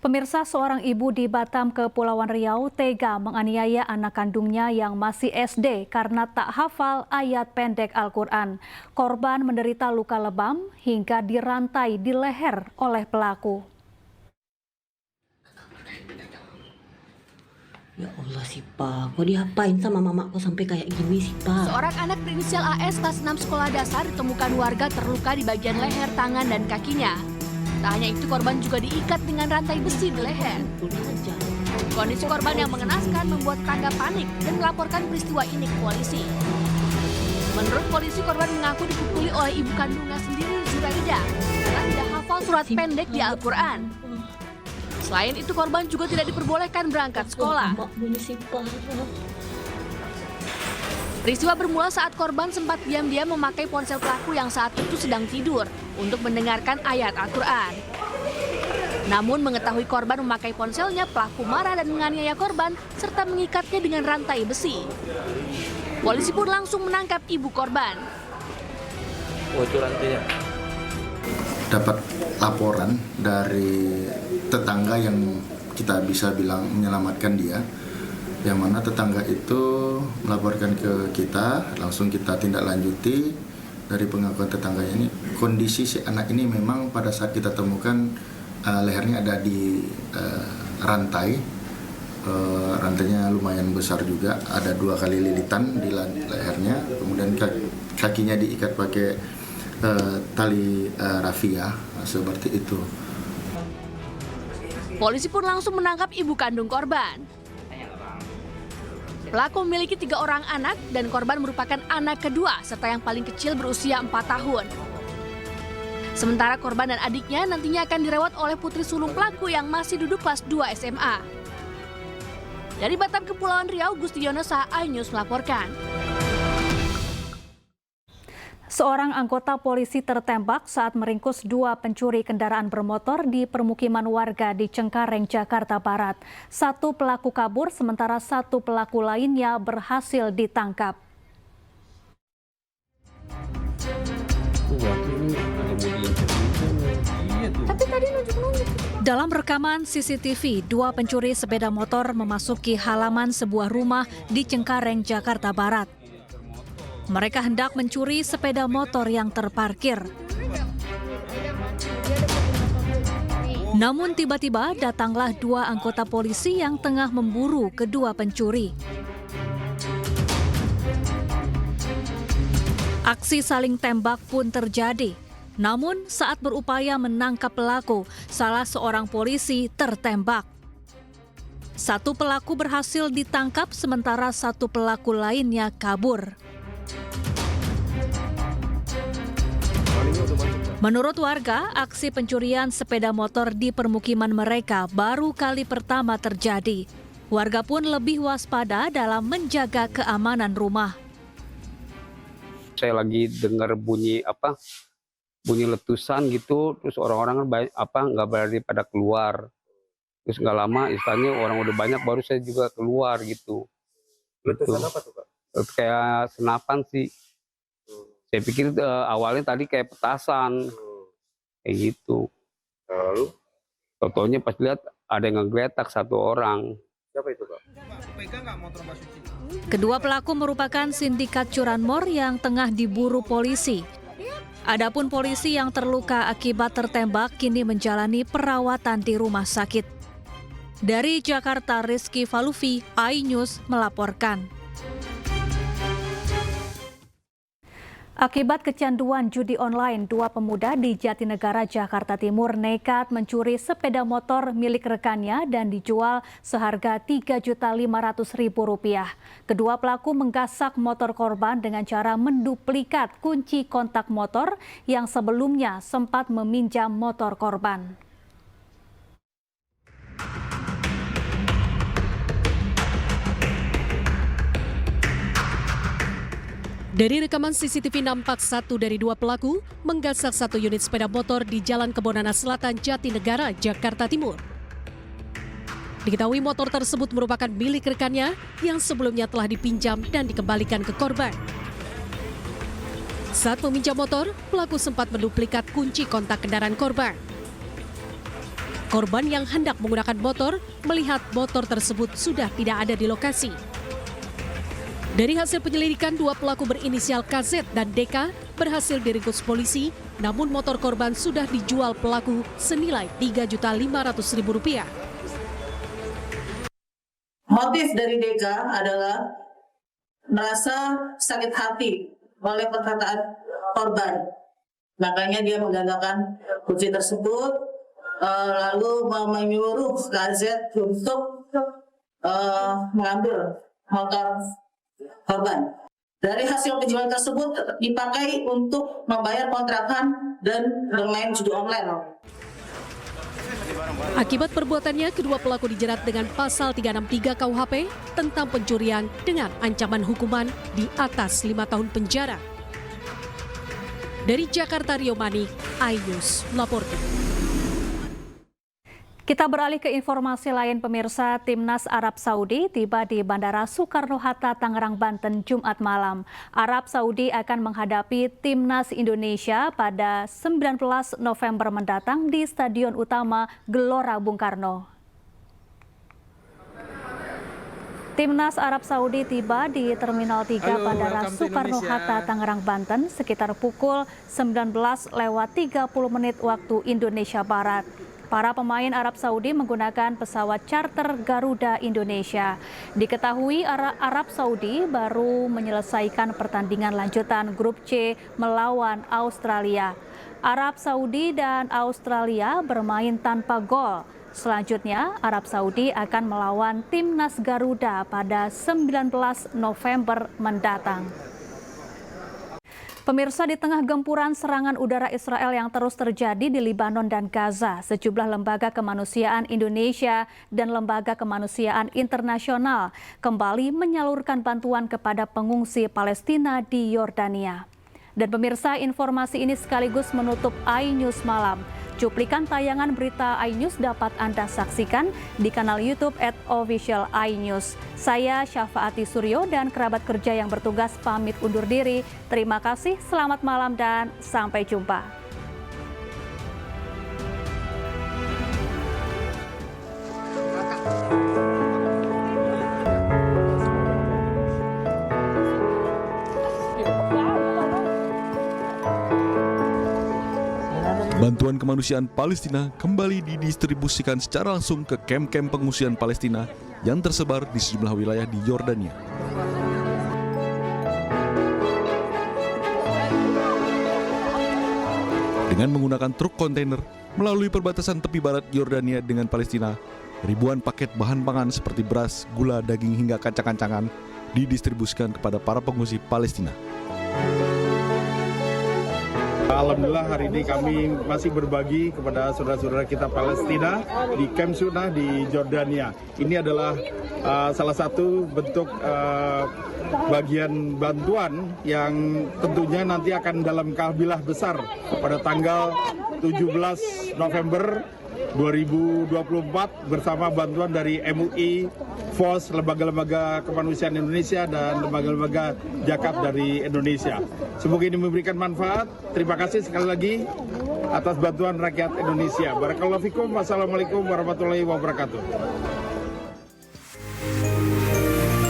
Pemirsa, seorang ibu di Batam, Kepulauan Riau tega menganiaya anak kandungnya yang masih SD karena tak hafal ayat pendek Al-Quran. Korban menderita luka lebam hingga dirantai di leher oleh pelaku. Ya Allah sih Pak, kok diapain sama mamaku sampai kayak gini sih Pak? Seorang anak berinisial AS kelas 6 sekolah dasar ditemukan warga terluka di bagian leher, tangan, dan kakinya. Tak hanya itu, korban juga diikat dengan rantai besi di leher. Kondisi korban yang mengenaskan membuat tetangga panik dan melaporkan peristiwa ini ke polisi. Menurut polisi, korban mengaku dipukuli oleh ibu kandungnya sendiri, Zuraida, karena tidak hafal surat pendek di Al-Quran. Selain itu, korban juga tidak diperbolehkan berangkat sekolah. Peristiwa bermula saat korban sempat diam-diam memakai ponsel pelaku yang saat itu sedang tidur untuk mendengarkan ayat Al-Quran. Namun mengetahui korban memakai ponselnya, pelaku marah dan menganiaya korban serta mengikatnya dengan rantai besi. Polisi pun langsung menangkap ibu korban. Oh, itu rantainya. Dapat laporan dari tetangga yang kita bisa bilang menyelamatkan dia, yang mana tetangga itu melaporkan ke kita, langsung kita tindak lanjuti. Dari pengakuan tetangga ini, kondisi si anak ini memang pada saat kita temukan lehernya ada di rantai, rantainya lumayan besar juga, ada 2 kali lilitan di lehernya, kemudian kakinya diikat pakai tali rafia, seperti itu. Polisi pun langsung menangkap ibu kandung korban. Pelaku memiliki 3 orang anak dan korban merupakan anak kedua serta yang paling kecil berusia 4 tahun. Sementara korban dan adiknya nantinya akan dirawat oleh putri sulung pelaku yang masih duduk kelas 2 SMA. Dari Batam, Kepulauan Riau, Gustiono Saha, iNews melaporkan. Seorang anggota polisi tertembak saat meringkus 2 pencuri kendaraan bermotor di permukiman warga di Cengkareng, Jakarta Barat. 1 pelaku kabur, sementara 1 pelaku lainnya berhasil ditangkap. Dalam rekaman CCTV, 2 pencuri sepeda motor memasuki halaman sebuah rumah di Cengkareng, Jakarta Barat. Mereka hendak mencuri sepeda motor yang terparkir. Namun tiba-tiba datanglah 2 anggota polisi yang tengah memburu kedua pencuri. Aksi saling tembak pun terjadi. Namun saat berupaya menangkap pelaku, salah seorang polisi tertembak. 1 pelaku berhasil ditangkap sementara 1 pelaku lainnya kabur. Menurut warga, aksi pencurian sepeda motor di permukiman mereka baru kali pertama terjadi. Warga pun lebih waspada dalam menjaga keamanan rumah. Saya lagi dengar bunyi letusan gitu, terus orang-orang nggak berani pada keluar. Terus nggak lama, istilahnya orang udah banyak, baru saya juga keluar gitu. Letusan apa tuh, Kak? Kayak senapan sih. Saya pikir awalnya tadi kayak petasan, kayak gitu. Lalu? Totonya pas lihat ada yang ngegeletak 1 orang. Siapa itu, Kak? Kedua pelaku merupakan sindikat curanmor yang tengah diburu polisi. Adapun polisi yang terluka akibat tertembak kini menjalani perawatan di rumah sakit. Dari Jakarta, Rizky Falufi, iNews melaporkan. Akibat kecanduan judi online, 2 pemuda di Jatinegara, Jakarta Timur nekat mencuri sepeda motor milik rekannya dan dijual seharga Rp3.500.000. Kedua pelaku menggasak motor korban dengan cara menduplikat kunci kontak motor yang sebelumnya sempat meminjam motor korban. Dari rekaman CCTV nampak 1 dari 2 pelaku menggasak 1 unit sepeda motor di Jalan Kebonana Selatan, Jatinegara, Jakarta Timur. Diketahui motor tersebut merupakan milik rekannya yang sebelumnya telah dipinjam dan dikembalikan ke korban. Saat meminjam motor, pelaku sempat menduplikat kunci kontak kendaraan korban. Korban yang hendak menggunakan motor melihat motor tersebut sudah tidak ada di lokasi. Dari hasil penyelidikan, 2 pelaku berinisial KZ dan DK berhasil diringkus polisi, namun motor korban sudah dijual pelaku senilai Rp3.500.000. Motif dari DK adalah merasa sakit hati oleh perkataan korban. Makanya dia menggagalkan kunci tersebut, lalu menyuruh KZ untuk mengambil motor korban. Dari hasil penjualan tersebut dipakai untuk membayar kontrakan dan bermain judi online. Akibat perbuatannya, kedua pelaku dijerat dengan pasal 363 KUHP tentang pencurian dengan ancaman hukuman di atas 5 tahun penjara. Dari Jakarta, Rio Manik, iNews melaporkan. Kita beralih ke informasi lain, pemirsa. Timnas Arab Saudi tiba di Bandara Soekarno-Hatta, Tangerang, Banten, Jumat malam. Arab Saudi akan menghadapi Timnas Indonesia pada 19 November mendatang di Stadion Utama Gelora Bung Karno. Timnas Arab Saudi tiba di Terminal 3 Bandara Soekarno-Hatta, Tangerang, Banten sekitar pukul 19:30 waktu Indonesia Barat. Para pemain Arab Saudi menggunakan pesawat charter Garuda Indonesia. Diketahui Arab Saudi baru menyelesaikan pertandingan lanjutan grup C melawan Australia. Arab Saudi dan Australia bermain tanpa gol. Selanjutnya, Arab Saudi akan melawan Timnas Garuda pada 19 November mendatang. Pemirsa, di tengah gempuran serangan udara Israel yang terus terjadi di Libanon dan Gaza, sejumlah lembaga kemanusiaan Indonesia dan lembaga kemanusiaan internasional kembali menyalurkan bantuan kepada pengungsi Palestina di Yordania. Dan pemirsa, informasi ini sekaligus menutup iNews Malam. Cuplikan tayangan berita iNews dapat Anda saksikan di kanal YouTube @official iNews. Saya Syafaati Suryo dan kerabat kerja yang bertugas pamit undur diri. Terima kasih, selamat malam dan sampai jumpa. Bantuan kemanusiaan Palestina kembali didistribusikan secara langsung ke kamp-kamp pengungsian Palestina yang tersebar di sejumlah wilayah di Yordania. Dengan menggunakan truk kontainer melalui perbatasan tepi barat Yordania dengan Palestina, ribuan paket bahan pangan seperti beras, gula, daging hingga kacang-kacangan didistribusikan kepada para pengungsi Palestina. Alhamdulillah hari ini kami masih berbagi kepada saudara-saudara kita Palestina di Camp Sunnah di Yordania. Ini adalah salah satu bentuk bagian bantuan yang tentunya nanti akan dalam kafilah besar pada tanggal 17 November 2024 bersama bantuan dari MUI, FOS, lembaga-lembaga kemanusiaan Indonesia dan lembaga-lembaga Zakat dari Indonesia. Semoga ini memberikan manfaat. Terima kasih sekali lagi atas bantuan rakyat Indonesia. Barakallahu fikum. Wassalamualaikum warahmatullahi wabarakatuh.